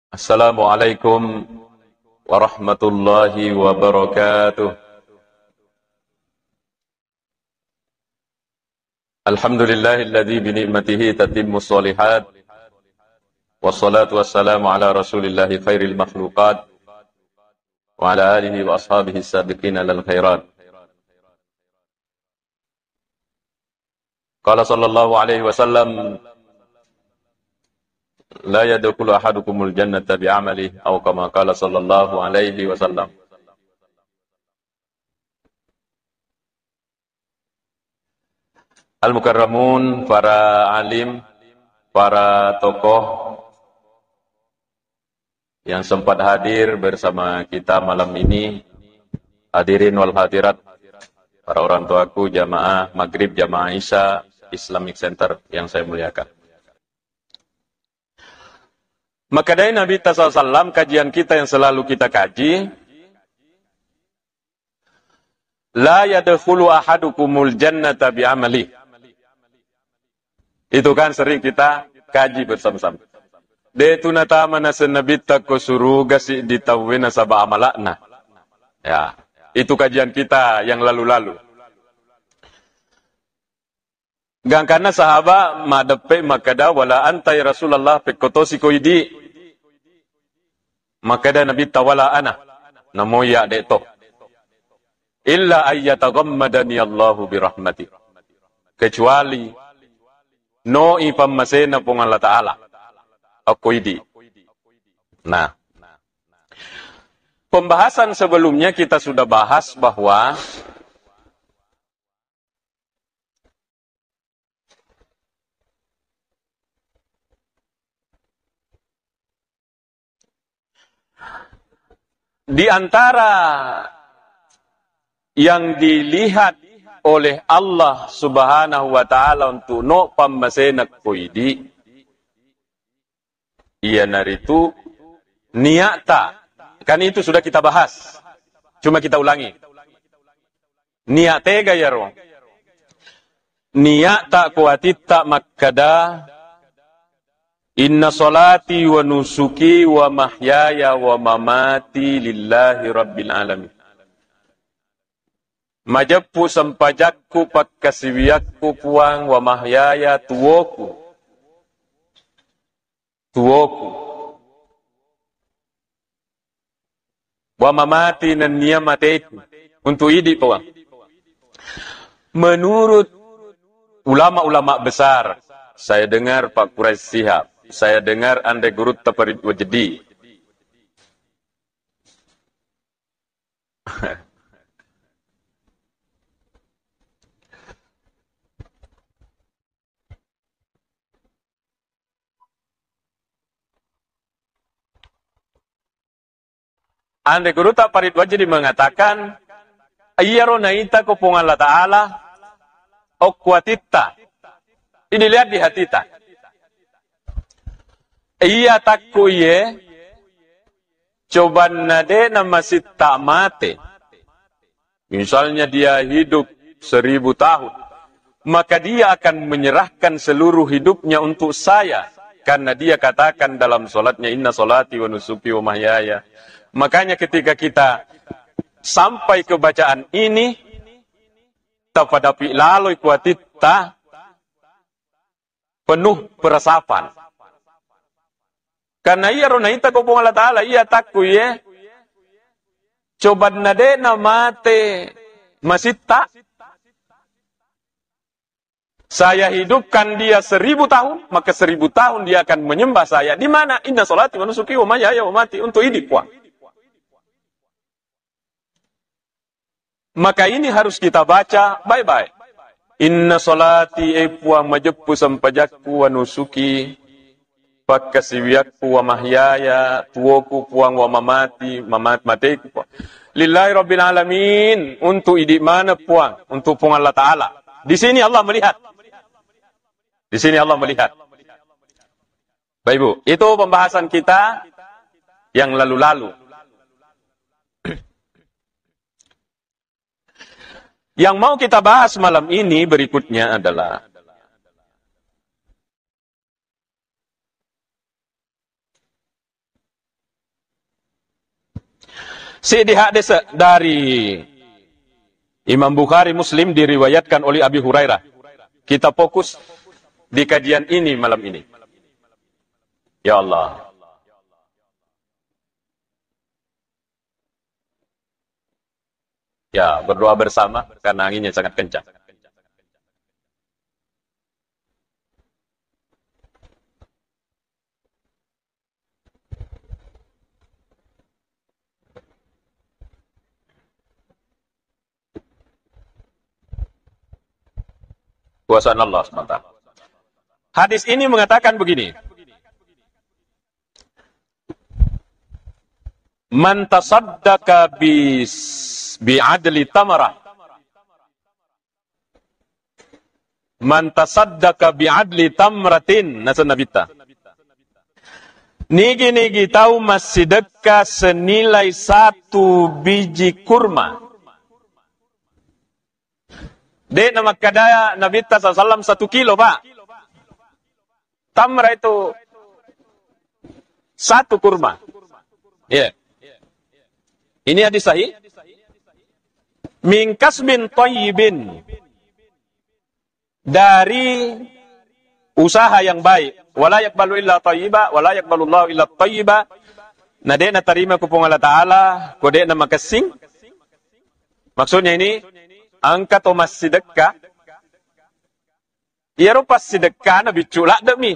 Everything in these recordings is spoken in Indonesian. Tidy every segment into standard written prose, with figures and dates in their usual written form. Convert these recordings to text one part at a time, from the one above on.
Assalamualaikum warahmatullahi wabarakatuh. Alhamdulillahilladzi bi ni'matihi tatimmus shalihat. Wassalatu wassalamu ala Rasulillahi khairil makhluqat wa ala alihi wa ashabihi sabiqina lil khairat. Qala sallallahu alaihi wasallam, la yadkhulu ahadukumul jannata bi'amalihi aw kama qala sallallahu alaihi wasallam. Al-mukarramun, para alim, para tokoh yang sempat hadir bersama kita malam ini, hadirin wal hadirat, para orang tuaku, jamaah Maghrib, jamaah Isya Islamic Center yang saya muliakan. Maka dari Nabi SAW, kajian kita yang selalu kita kaji, la yadkhulu ahadukumul jannata bi'amali. Itu kan sering kita kaji bersama-sama. Detunata manasa nabita ko suruga si ditawina sabah amalakna. Ya, itu kajian kita yang lalu-lalu. Gang karena sahabat madape makada wala antai Rasulullah pekotosi koidi. Makada Nabi tawala ana namo ya deto. Illa ayyataghammadani Allahu birahmati. Kecuali no ipamasena pong Allah Ta'ala. Koidi. Nah, pembahasan sebelumnya kita sudah bahas bahwa di antara yang dilihat oleh Allah Subhanahu wa Ta'ala untuk no pamasenak koidi, ia naritu niata. Kan itu sudah kita bahas. Cuma kita ulangi. Niate gayaro. Niata kuatita makkada. Inna salati wa nusuki wa mahyaya wa mamati lillahi rabbil alamin. Majappu sampajakku pakkasiwiyakku puang wa mahyaya tuwoku. Tuwoku. Wa mamati nan niyamateku. Untuk ini puang. Menurut ulama-ulama besar, saya dengar Pak Quraish Shihab, saya dengar Ande Gurut Taparit Wajdi. Ande Gurut Taparit Wajdi mengatakan, ayyaro naita ko pong Allah Ta'ala, o kuatita. Ini lihat di hatita. Iya takku ye, coban nade nama sita mate. Misalnya dia hidup 1000 tahun, maka dia akan menyerahkan seluruh hidupnya untuk saya. Karena dia katakan dalam solatnya, inna solati wa nusuki wa mahyaya. Makanya ketika kita sampai ke bacaan ini, tafadapi laloi kuatita, penuh peresapan. Karena ia ronaita ko pong Allah Ta'ala, ia takku ye, coban nade na mate masita. Saya hidupkan dia 1000 tahun, maka 1000 tahun dia akan menyembah saya. Di mana? Inna sholati wa nusuki wa mahyaya wa mati, untuk hidup puang. Maka ini harus kita baca baik-baik. Inna sholati puang majappu sampajakku wa nusuki pakkasiwiyakku wa mahyaya tuwoku puang wa mamati mateku puang. Lillahi rabbil alamin, untuk idi mana puang? Untuk puang Allah Ta'ala. Di sini Allah melihat. Di sini Allah melihat. Baik Bu, itu pembahasan kita yang lalu-lalu. Yang mau kita bahas malam ini berikutnya adalah Si di hadis dari Imam Bukhari Muslim diriwayatkan oleh Abi Hurairah. Kita fokus di kajian ini malam ini. Ya Allah. Ya, berdoa bersama karena anginnya sangat kencang. Kuasaan Allah SWT. Hadis ini mengatakan begini. Man tasaddaqa bi'adli tamarah. Man tasaddaqa bi'adli tamratin. Nasa nabita. Nigi tahu masih sedekah senilai 1 biji kurma. Dek nama kadaya Nabi SAW 1 kilo, Pak. Tamra itu 1 kurma. Ya. Yeah. Ini hadis sahih. Min kasbin thayyibin. Dari usaha yang baik. Wala yaqbalu illa thayyiba, wala yaqbalullahu illa thayyiba. Nah, dek na tarima ku pung Allah Ta'ala, ku dek na makasing. Maksudnya ini angkat omas sedekah, ia rupas sedekah na biculak demi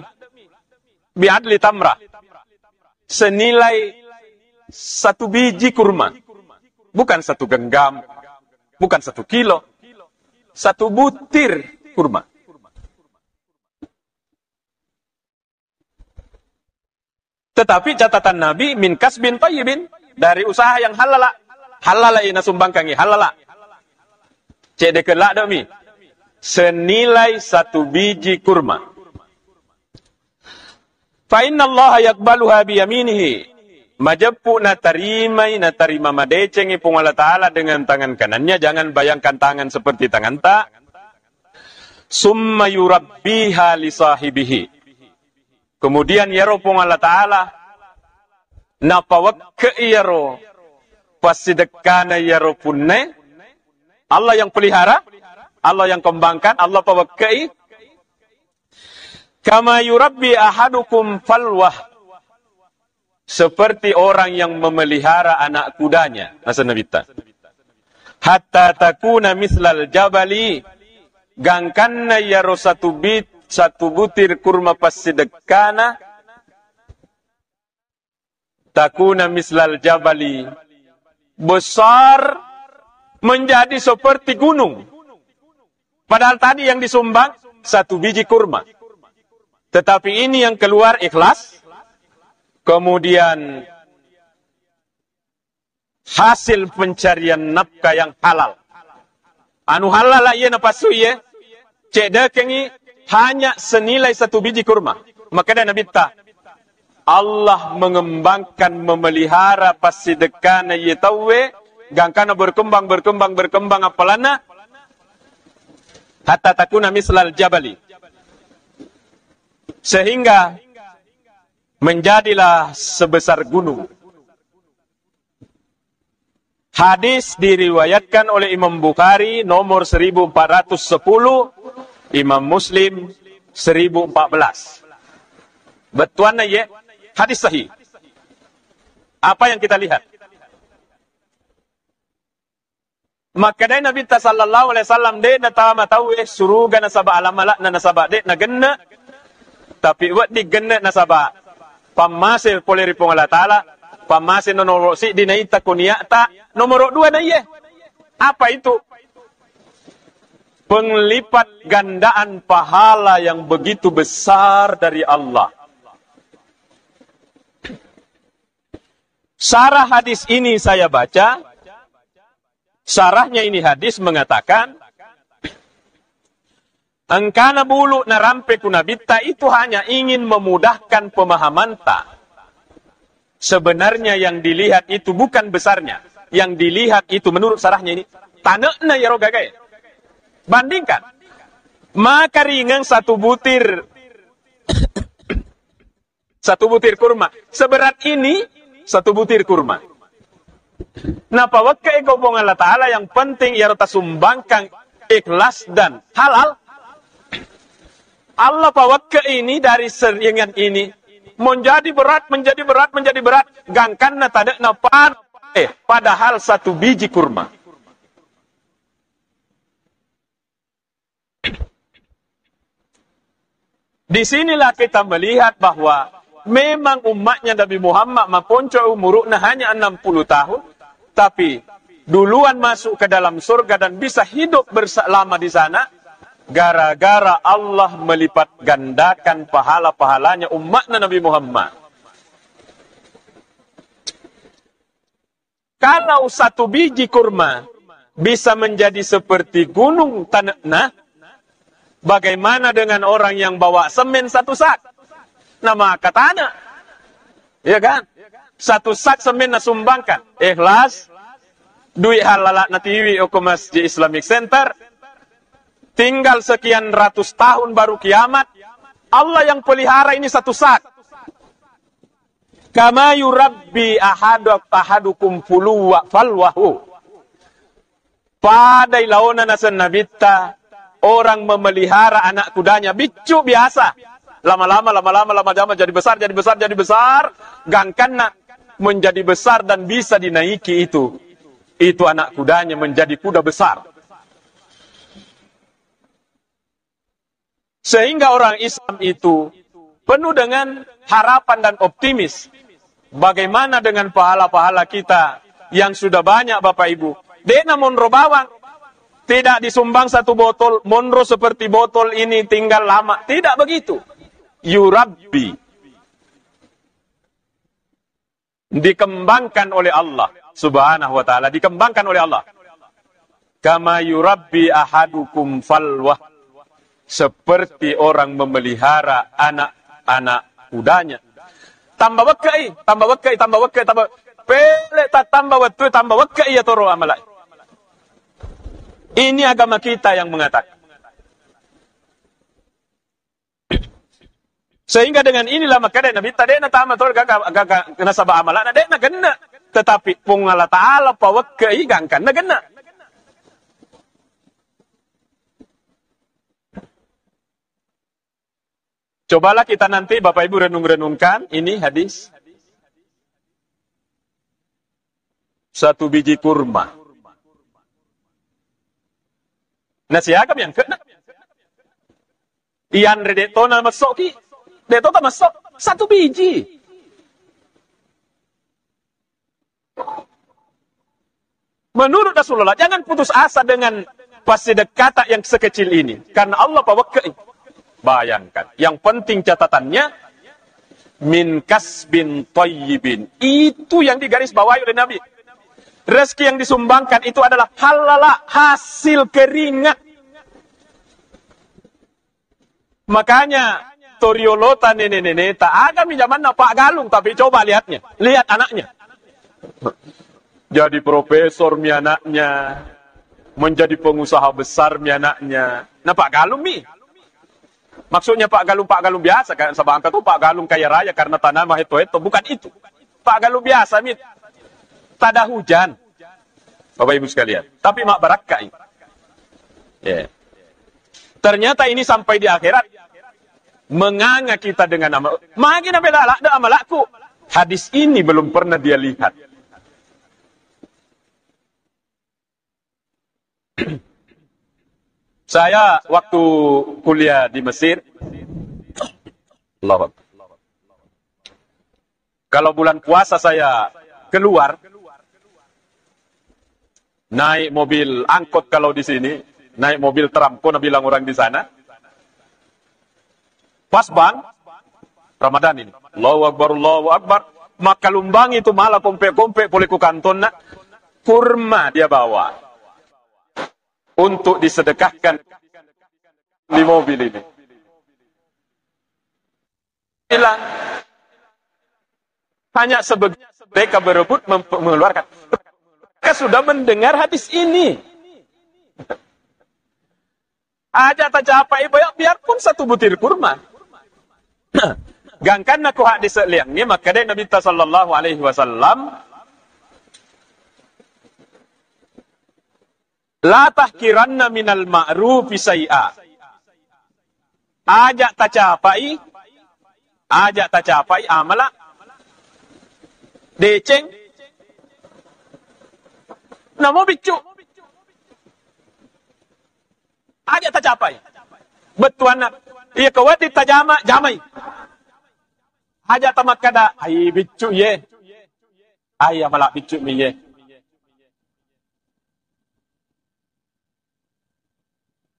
biadli tamrah senilai 1 biji kurma, bukan 1 genggam, bukan 1 kilo, 1 butir kurma. Tetapi catatan Nabi min kasbin thayyibin, dari usaha yang halala, halala ina sumbangkangi halala. Cek dekelak demi senilai 1 biji kurma. Fa inna Allah yaqbaluha bi yaminihi. Majappu na tarima madecengi pung Allah Ta'ala dengan tangan kanannya. Jangan bayangkan tangan seperti tangan tak. Summa yurabbiha li sahibihi. Kemudian yaro pung Allah Ta'ala napawak ke yaro pasidekana yaro punne. Allah yang pelihara, Allah yang kembangkan, Allah pawakai. Kama yurabbi ahadukum falwah. Seperti orang yang memelihara anak kudanya. Nasa nabita. Hatta takuna mislal jabali. Gangkanna yaro 1 butir kurma pasidekana. Takuna mislal jabali. Besar menjadi seperti gunung. Padahal tadi yang disumbang 1 biji kurma. Tetapi ini yang keluar ikhlas. Kemudian hasil pencarian nafkah yang halal. Anu halal lah ia napasu ya. Cek kengi hanya senilai 1 biji kurma. Maka dia Nabi ta. Allah mengembangkan memelihara pasidekana yetawe. Gangkana berkembang apalana hatta takuna mislal jabali, sehingga menjadilah sebesar gunung. Hadis diriwayatkan oleh Imam Bukhari nomor 1410, Imam Muslim 1014. Betuanna ye hadis sahih. Apa yang kita lihat? Maka dari Nabi sallallahu alaihi wasallam de na tama tahu suruga na saba alamala na nasaba de na genna, tapi wat di genna na saba pamase poleri pong Allah Taala, pamase no nomor si dinaita kuniata nomor 2 na ye. Apa itu? Penglipat gandaan pahala yang begitu besar dari Allah. Sarah hadis ini saya baca. Sarahnya ini hadis mengatakan, engkana bulu na rampe kunabita itu hanya ingin memudahkan pemahaman tak. Sebenarnya yang dilihat itu bukan besarnya. Yang dilihat itu menurut sarahnya ini, tanakna ya rogagai. Bandingkan. Maka ringan 1 butir 1 butir kurma. Seberat ini 1 butir kurma. Napa wakai gobong Allah Ta'ala yang penting ia rata sumbangkan ikhlas dan halal. Allah pawak ini dari seringan ini menjadi berat. Gangkan tak ada padahal satu biji kurma. Disinilah kita melihat bahwa memang umatnya Nabi Muhammad maponco umurnya hanya 60 tahun. Tapi duluan masuk ke dalam surga dan bisa hidup bersama di sana. Gara-gara Allah melipat gandakan pahala-pahalanya umatnya Nabi Muhammad. Kalau satu biji kurma bisa menjadi seperti gunung tanah, bagaimana dengan orang yang bawa semen satu sak? Nama katanya, ya kan? Satu sak semen sumbangkan, ikhlas, duit halal natiwi ke Masjid Islamic Center. Tinggal sekian ratus tahun baru kiamat. Allah yang pelihara ini satu sak. Kama yurabbi ahadukum falwahu. Pada ilauna nasan nabita, orang memelihara anak kudanya bicu biasa. Lama-lama jadi besar. Gangkana menjadi besar dan bisa dinaiki itu. Itu anak kudanya menjadi kuda besar. Sehingga orang Islam itu penuh dengan harapan dan optimis. Bagaimana dengan pahala-pahala kita yang sudah banyak Bapak Ibu. Dena monro bawang. Tidak disumbang satu botol. Monro seperti botol ini tinggal lama. Tidak begitu. Yurabbi. Dikembangkan oleh Allah Subhanahu wa ta'ala. Dikembangkan oleh Allah. Kama yurabbi ahadukum falwah. Seperti orang memelihara anak-anak kudanya. Tambah wakai. Pele tak tambah wakai ya toro amalai. Ini agama kita yang mengatakan. Sehingga dengan inilah maka Nabi tadena tama toro gagak kena sabah amalan adena gena. Tetapi pung Allah Ta'ala pawakai gangkan na gena. Cobalah kita nanti Bapak Ibu renung-renungkan ini hadis. Satu biji kurma. Nasi agam yang kena. Ian redeto na masuk ki. Deto tak masuk. Satu biji. Menurut Rasulullah, jangan putus asa dengan pasti kata yang sekecil ini. Karena Allah pawakai. Bayangkan. Yang penting catatannya min kasbin thayyibin. Itu yang digaris bawahi oleh Nabi. Rezeki yang disumbangkan itu adalah halal, hasil keringat. Makanya Toriolota nenek-nenek tak agak zaman Pak Galung, tapi coba lihatnya. Lihat anaknya. Jadi profesor mi anaknya, menjadi pengusaha besar mi anaknya. Nah Pak Galung mi. Maksudnya Pak Galung biasa kan sabang itu Pak Galung kaya raya karena tanah itu bukan itu. Pak Galung biasa mit. Tada hujan. Bapak Ibu sekalian. Tapi mak barakah ini. Yeah. Ternyata ini sampai di akhirat menganga kita dengan amal. Makin apa dah amalku. Hadis ini belum pernah dia lihat. Saya waktu kuliah di Mesir, kalau bulan puasa saya keluar, naik mobil angkot kalau di sini, naik mobil trampo, bilang orang di sana, pas bang, Ramadan ini, Allahu Akbar, maka lumbang itu malah kompe-kompe boleh ku kanton nak, kurma dia bawa. Untuk disedekahkan di mobil ini. Bilang, hanya sebagian mereka berebut mengeluarkan. Mereka sudah mendengar hadis ini. Aja tak capai, biarpun satu butir kurma. Gangkan aku hadis liangnya, maka dari Nabi sallallahu alaihi wasallam La tahkiranna minal ma'rufi say'a. Ajak tacapai amala deceng namo bicu. Ajak tacapai. Betuana iya kawati tajama jamai. Ajak tamak kada ai bicu ye. Ai amala bicu mi ye.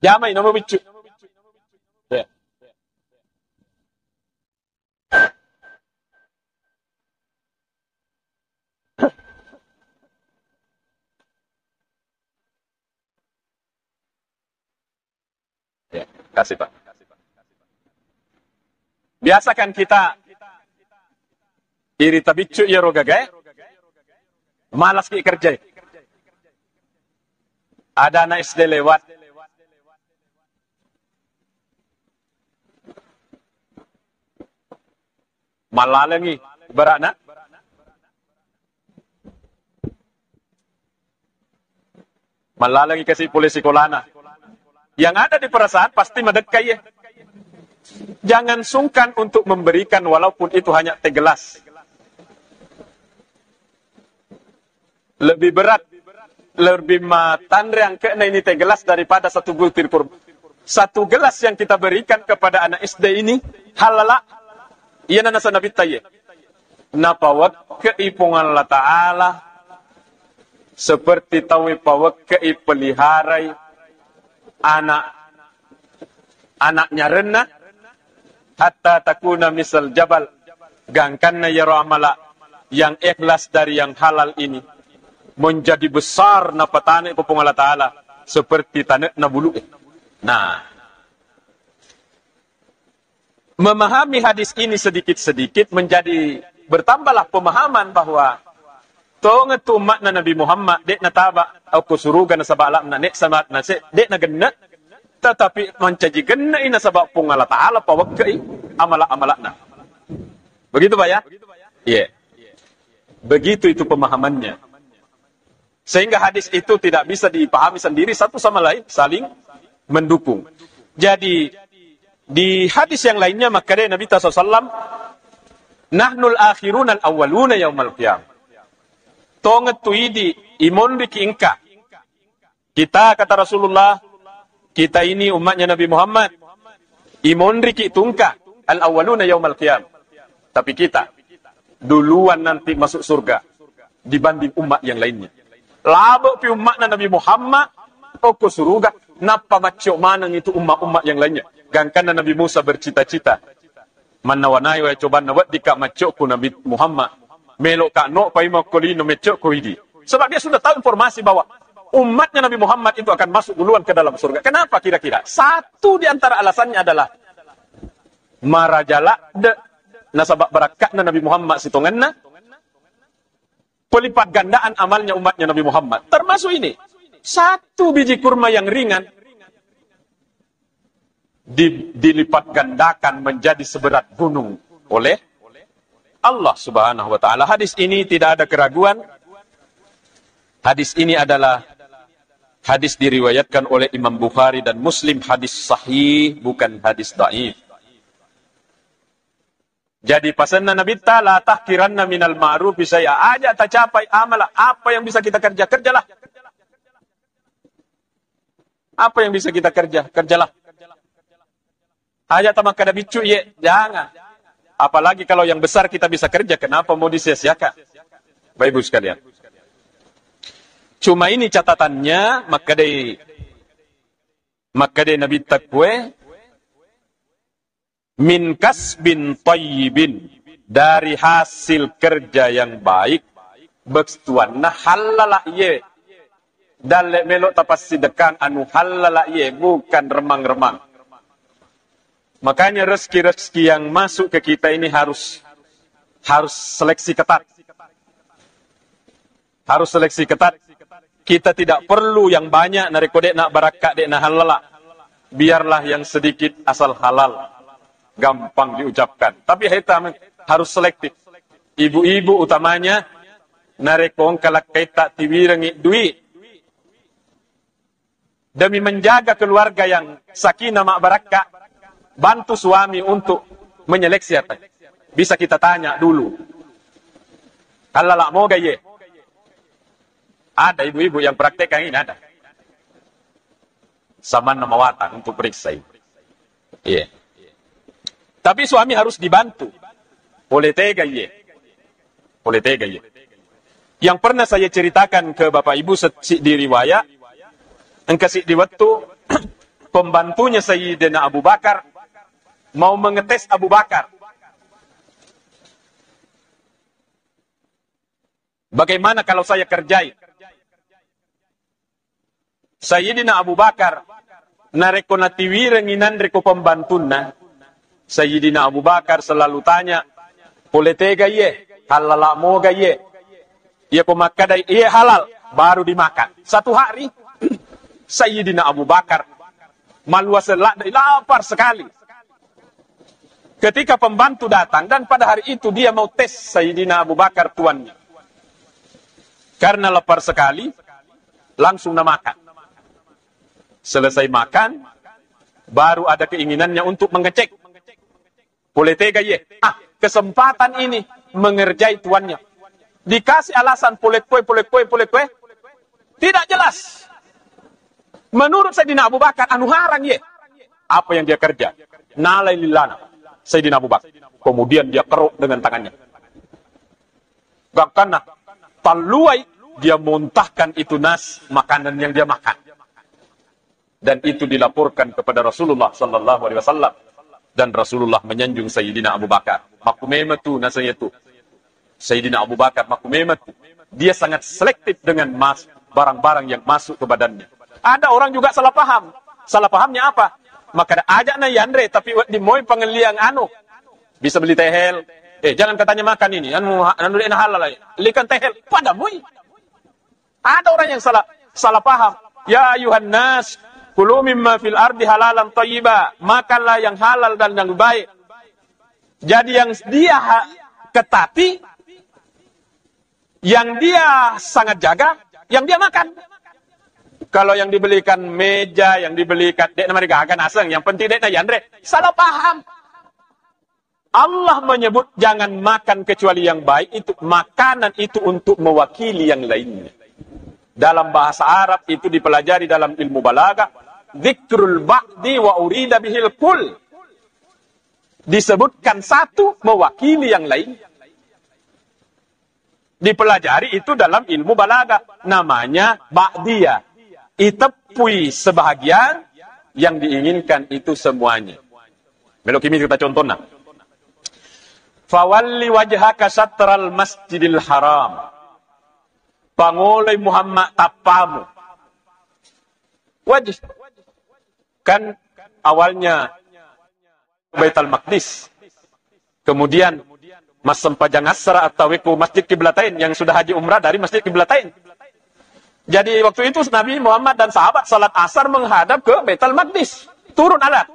Jamai namo bicu. Ya, kasih Pak. Biasakan kita iri tabicu ya rogagai, malas ki kerja. Ada anak SD lewat, malalangi berakna. Malalangi kasih polisi kolana. Yang ada di perasaan pasti mendekai ya. Jangan sungkan untuk memberikan walaupun itu hanya teh gelas. Lebih berat, lebih matan yang kena ini teh gelas daripada satu butir kurma. Satu gelas yang kita berikan kepada anak SD ini halala. Iya nana sanabit taye. Napawak keipungan Allah Ta'ala seperti tawi pawak keipeliharai anaknya renna hatta takuna misal jabal gangkanna yaro amala yang ikhlas dari yang halal ini menjadi besar na patane popong Allah Ta'ala seperti tanah na bulu. Nah, memahami hadis ini sedikit-sedikit menjadi bertambahlah pemahaman bahwa tongetu makna Nabi Muhammad dek nataba aku surugan na sabala na nek sama na se dek na genna tetapi mencaji genna ina sabab pung Allah Ta'ala pawakkai amala na. Begitu Pak ya? Iya. Yeah. Begitu itu pemahamannya. Sehingga hadis itu tidak bisa dipahami sendiri satu sama lain saling mendukung. Jadi di hadis yang lainnya maka Nabi SAW nahnul akhirun al awwaluna yaumal qiyamah. Tonget tuidi imon ki ingka. Kita kata Rasulullah, kita ini umatnya Nabi Muhammad. Imon ki tungka al awwaluna yaumal qiyam. Tapi kita duluan nanti masuk surga dibanding umat yang lainnya. Labo pi umatnya Nabi Muhammad oko surga napa maco manang itu umat-umat yang lainnya. Gangkan Nabi Musa bercita-cita. Manawanai wa coba nawat dika maco ku Nabi Muhammad. Melok kak no pai makolino mecok ko idi. Sebab dia sudah tahu informasi bahwa umatnya Nabi Muhammad itu akan masuk duluan ke dalam surga. Kenapa kira-kira? Satu di antara alasannya adalah marajala de nasabak barakatna Nabi Muhammad sitonganna pelipat gandaan amalnya umatnya Nabi Muhammad. Termasuk ini. Satu biji kurma yang ringan dilipat gandakan menjadi seberat gunung oleh Allah Subhanahu wa Ta'ala. Hadis ini tidak ada keraguan. Hadis ini adalah hadis diriwayatkan oleh Imam Bukhari dan Muslim. Hadis sahih, bukan hadis dhaif. Jadi pasanna Nabi Ta'ala tahkiranna minal ma'rufi saya aja tak capai amalah. Apa yang bisa kita kerja? Kerjalah. Apa yang bisa kita kerja? Kerjalah. Aja tamak kada bicu ye. Jangan. Apalagi kalau yang besar kita bisa kerja, kenapa mau disia-siakan? Bapak Ibu sekalian. Cuma ini catatannya, maka Nabi Taqwa min kasbin tayyibin, dari hasil kerja yang baik, bekstuanna halala ye. Dalle melok tapas sidekang anu halala ye, bukan remang-remang. Makanya rezeki-rezeki yang masuk ke kita ini harus seleksi ketat. Harus seleksi ketat. Kita tidak perlu yang banyak nareko dek nak barakat dek nak halala. Biarlah yang sedikit asal halal. Gampang diucapkan. Tapi kita harus selektif. Ibu-ibu utamanya nareko kalak kaita tiwirangi duit. demi menjaga keluarga yang sakinah ma'barakah, bantu suami untuk menyeleksi apa. Bisa kita tanya dulu. Allah mau gaya. Ada ibu-ibu yang praktekkan ini, ada. Sama nama watan untuk periksa ini. Iya. Tapi suami harus dibantu. Boleh tega iya. Boleh tega iya. Yang pernah saya ceritakan ke Bapak Ibu di riwayat, engkasih di waktu pembantunya Sayyidina Abu Bakar mau mengetes Abu Bakar. Bagaimana kalau saya kerjai? Sayyidina Abu Bakar nareko natiwirenginan reko pembantuna. Sayyidina Abu Bakar selalu tanya, boleh tega ye, halal mau gaye. Ia pemakadai, ia halal, baru dimakan. Satu hari, Sayyidina Abu Bakar lapar sekali. Ketika pembantu datang, dan pada hari itu dia mau tes Sayyidina Abu Bakar tuannya. Karena lapar sekali, langsung makan. Selesai makan, baru ada keinginannya untuk mengecek. Boleh tega ye. Kesempatan ini mengerjai tuannya. Dikasih alasan boleh kue. Tidak jelas. Menurut Sayyidina Abu Bakar, anu harang ye. Apa yang dia kerja? Nalai lillana. Sayyidina Abu Bakar. Kemudian dia keruk dengan tangannya. Karena taluai, dia muntahkan itu makanan yang dia makan. Dan itu dilaporkan kepada Rasulullah sallallahu alaihi wasallam, dan Rasulullah menyanjung Sayyidina Abu Bakar. Makumematu nasanya itu. Sayyidina Abu Bakar makumematu. Dia sangat selektif dengan barang-barang yang masuk ke badannya. Ada orang juga salah paham. Salah pahamnya apa? Maka ajak na yandre tapi di moy pengeliang bisa beli tehel. Jangan katanya makan ini. Anu halal. Likan tehel pada moy. Ada orang yang salah paham. Ya ayuhan nas, kulu mimma fil ardi halalan thayyiba. Makanlah yang halal dan yang baik. Jadi yang dia ketati, yang dia sangat jaga, yang dia makan. Kalau yang dibelikan meja, yang dibelikan dek nama digagan aseng, yang penting dek na yandre, salah paham. Allah menyebut jangan makan kecuali yang baik, itu makanan itu untuk mewakili yang lainnya. Dalam bahasa Arab itu dipelajari dalam ilmu balaghah, dzikrul ba'di wa urida bihil kull. Disebutkan satu mewakili yang lain. Dipelajari itu dalam ilmu balaghah, namanya ba'diyah. Itepui sebahagian, yang diinginkan itu semuanya. Melok ini kita contohnya. Fawalli wajhaka syatral masjidil haram. Pangolai Muhammad tapamu. Wajib. Kan awalnya Baitul Maqdis. Kemudian Masam Pajang Asra atau Wiku Masjid Kiblatain yang sudah haji umrah dari Masjid Kiblatain. Jadi waktu itu Nabi Muhammad dan sahabat salat asar menghadap ke Baitul Maqdis. Turun alat.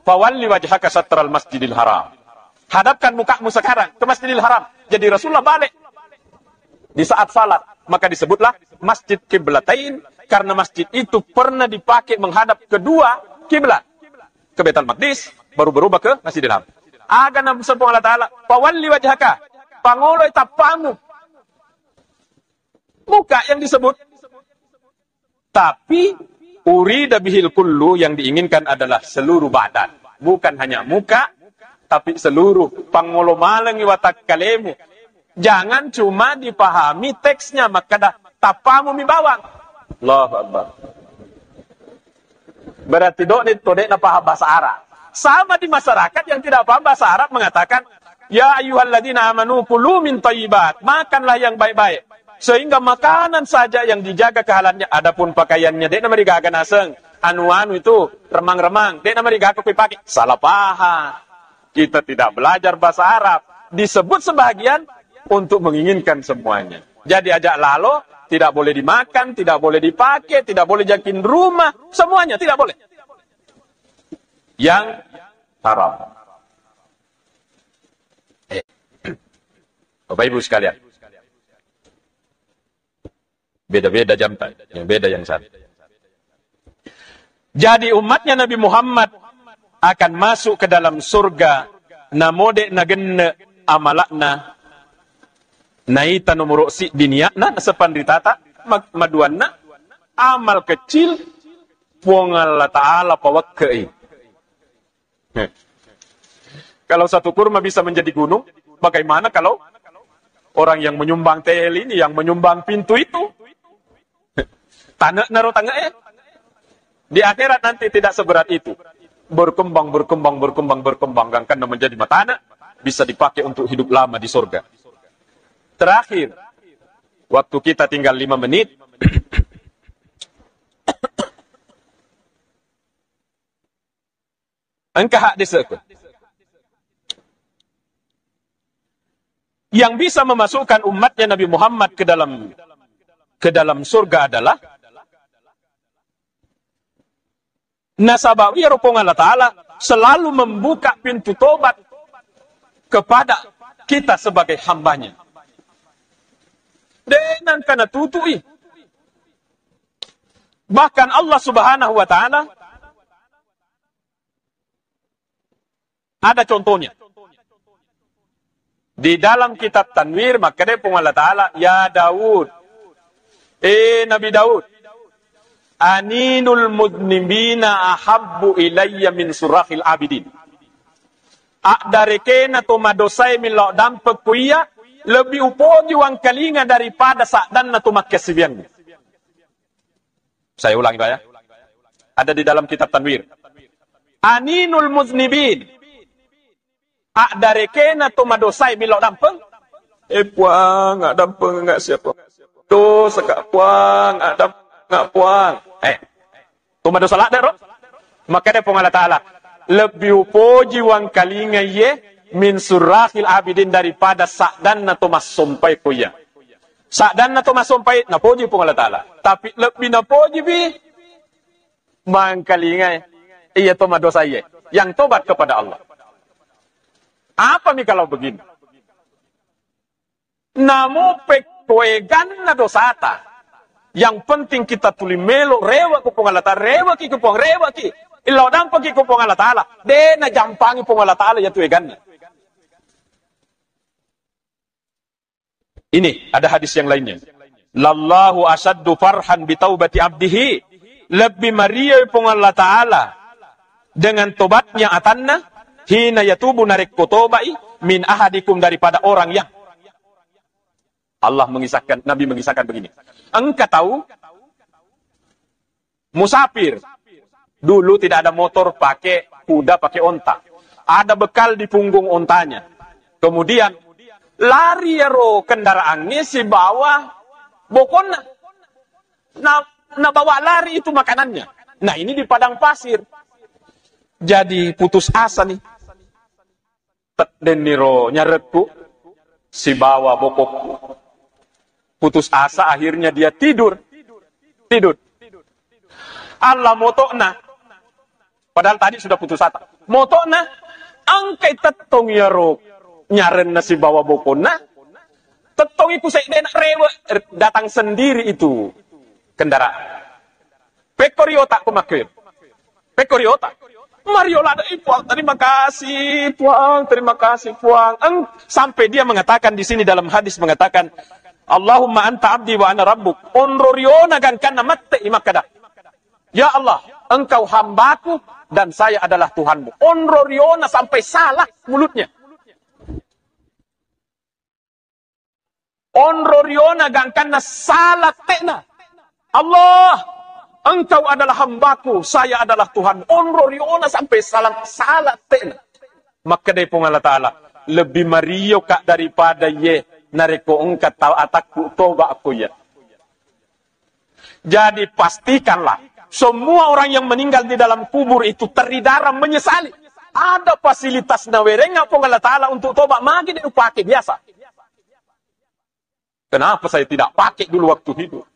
Fawalli wajhaka syatral masjidil haram. Hadapkan mukamu sekarang ke Masjidil Haram. Jadi Rasulullah balik di saat salat. Maka disebutlah Masjid Kiblatain. Karena masjid itu pernah dipakai menghadap kedua kiblat. Ke Baitul Maqdis, baru berubah ke Masjidil Haram. Aga Nabi Subhanahu wa taala, "Fawalli wajhaka." Pangoloi tapamu. Muka yang disebut. Tapi urida bihil kullu, yang diinginkan adalah seluruh badan. Bukan hanya muka, tapi seluruh pangolomalangi watak kalemu. Jangan cuma dipahami teksnya, maka dah tapamu mi bawang. Allahu Akbar. Berarti dodek na paham bahasa Arab. Sama di masyarakat yang tidak paham bahasa Arab mengatakan, ya ayyuhalladzina amanu kulu min thayyibat. Makanlah yang baik-baik. Sehingga makanan saja yang dijaga kehalalnya. Adapun pakaiannya, dek nama digagan aseng. Anu-anu itu, remang-remang. Dek nama digagan pakai. Salah paham. Kita tidak belajar bahasa Arab. Disebut sebagian untuk menginginkan semuanya. Jadi ajak lalo, tidak boleh dimakan, tidak boleh dipakai, tidak boleh jakin rumah. Semuanya tidak boleh. Yang haram. Bapak Ibu sekalian. Beda-beda jam, yang beda yang satu. Jadi umatnya Nabi Muhammad akan masuk ke dalam surga namode nagenne amalakna naita nomor si diniakna sepandritata maduanna amal kecil puang Allah Ta'ala pawakkei. Kalau satu kurma bisa menjadi gunung, bagaimana kalau orang yang menyumbang TL ini, yang menyumbang pintu itu? Tanah naruh tangga ya. Di akhirat nanti tidak seberat itu. Berkembang. Karena menjadi matana, bisa dipakai untuk hidup lama di surga. Terakhir, waktu kita tinggal 5 menit. Engkau hak disekut. Yang bisa memasukkan umatnya Nabi Muhammad ke dalam surga adalah nasabawi rupung Allah Ta'ala selalu membuka pintu tobat kepada kita sebagai hambanya. Dengan karena tutui. Bahkan Allah Subhanahu wa Ta'ala ada contohnya. Di dalam kitab Tanwir, maka dia pun Allah Ta'ala, ya Daud, Nabi Daud, aninul mudnibina ahabbu ilayya min surahil abidin. Akdarekena to madosai min lo dampe kuya, lebih upoji wang kalinga daripada sakdan na to makkasibian. Saya ulangi Pak ya. Ada di dalam kitab Tanwir. Aninul mudnibin. Akdarekena to madosai min lo dampe. Puang, nggak dampe, nggak siapa. Dosa kak puang, nggak puang. Tumado salat dero. Maka dia Allah Ta'ala lebih upoji wang kalinga ye min surahil abidin daripada sakdan na tomas sompai kuya. Sakdan na tomas sompai napoji Allah Ta'ala. Tapi lebih napoji bi mang kalinga iya tumado saya yang tobat kepada Allah. Apa nih kalau begini? Namo pekwegan na dosata. Yang penting kita tuli melo rewa kupong Allah Ta'ala, rewa ki. Ilo dampa ki kupong Allah Ta'ala. De na jampangi pong Allah Ta'ala ya tuegan. Ini ada hadis yang lainnya. Lallahu asaddu farhan bitaubati abdihi. Lebih meriah pong Allah Ta'ala dengan tobatnya atanna hina yatubu narik kotobai min ahadikum daripada orang yang Allah mengisahkan, Nabi mengisahkan begini. Engkau tahu, musafir. Dulu tidak ada motor pakai kuda, pakai onta. Ada bekal di punggung ontanya. Kemudian, lari ro kendaraannya si bawa bokona. Nah bawa lari itu makanannya. Nah ini di padang pasir. Jadi putus asa nih. Deniro nyaretku, si bawa bokokku. Putus asa, akhirnya dia tidur. Allah motokna. Padahal tadi sudah putus asa. Motokna, angkai tetong ya ro. Nyaren si bawa bokona. Tetong iku saya rewa. Datang sendiri itu kendaraan. Pekoriota kumakir. Pekoriota. Mariola ada puang, terima kasih puang. Sampai dia mengatakan di sini dalam hadis mengatakan, Allahumma anta abdi wa ana rabbuk. Onroriona gan kana matte imakada. Ya Allah, engkau hambaku dan saya adalah Tuhanmu. Onroriona sampai salah mulutnya. Onroriona gan kana salah tena. Allah, engkau adalah hambaku, saya adalah Tuhan. Onroriona sampai salah tena. Maka dari Allah Ta'ala lebih mario kak daripada ye. Nareko engkau tahu atakku toba aku ya. Jadi pastikanlah semua orang yang meninggal di dalam kubur itu teridaram menyesali. Ada fasilitas nawerenga Allah Ta'ala untuk toba magi dia pakai biasa. Kenapa saya tidak pakai dulu waktu hidup?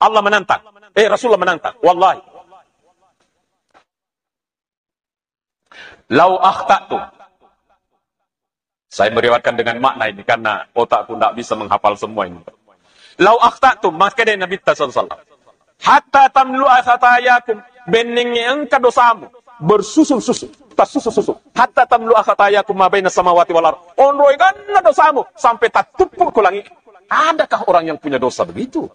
Allah menantang. Rasulullah menantang. Wallahi. Lau akhtatu. Saya meriwayatkan dengan makna ini karena otakku tidak bisa menghafal semua ini. Lau akhtatu, maka dari Nabi sallallahu alaihi wasallam. Hatta tamlu'a khatayakum. benengnya engkau dosamu bersusul-susul, tak susul-susul. Hatta tamlu akhatayakum ma baina samawati wal ardh. Onroi ganna dosamu sampai tak tumpul ke langit. Adakah orang yang punya dosa begitu?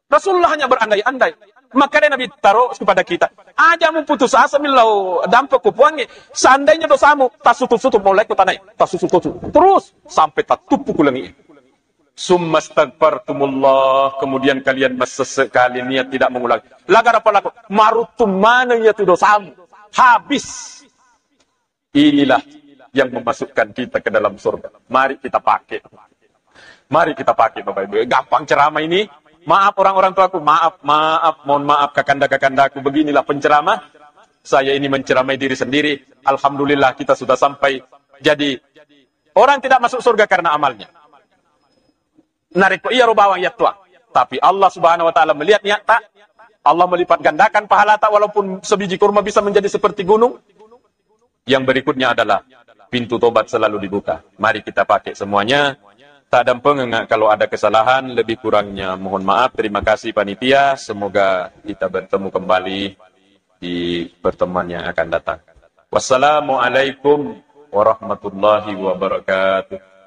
Rasulullah hanya berandai-andai. Maka dia Nabi taruh kepada kita. Ajamu putus asa milau dampak kupuangi. Seandainya dosamu tak sutul-sutul mulai ke tanah. Tak susul-susul. Terus sampai tak tumpul ke langit. Summa astaghfartumullah. Kemudian kalian sesekali niat tidak mengulangi. Lagar apa laku? Marutum mana itu dosamu. Habis. Inilah yang memasukkan kita ke dalam surga. Mari kita pakai. Mari kita pakai Bapak Ibu. Gampang ceramah ini. Maaf orang-orang tuaku. Maaf. Mohon maaf kakanda-kakandaku. Beginilah penceramah. Saya ini menceramai diri sendiri. Alhamdulillah kita sudah sampai. Jadi orang tidak masuk surga karena amalnya. Narik iya rubawang ya tua. Tapi Allah Subhanahu wa taala melihat niat tak. Allah melipat gandakan pahala tak walaupun sebiji kurma bisa menjadi seperti gunung. Yang berikutnya adalah pintu tobat selalu dibuka. Mari kita pakai semuanya. Tak ada pengengak kalau ada kesalahan, lebih kurangnya mohon maaf. Terima kasih panitia. Semoga kita bertemu kembali di pertemuan yang akan datang. Wassalamualaikum warahmatullahi wabarakatuh.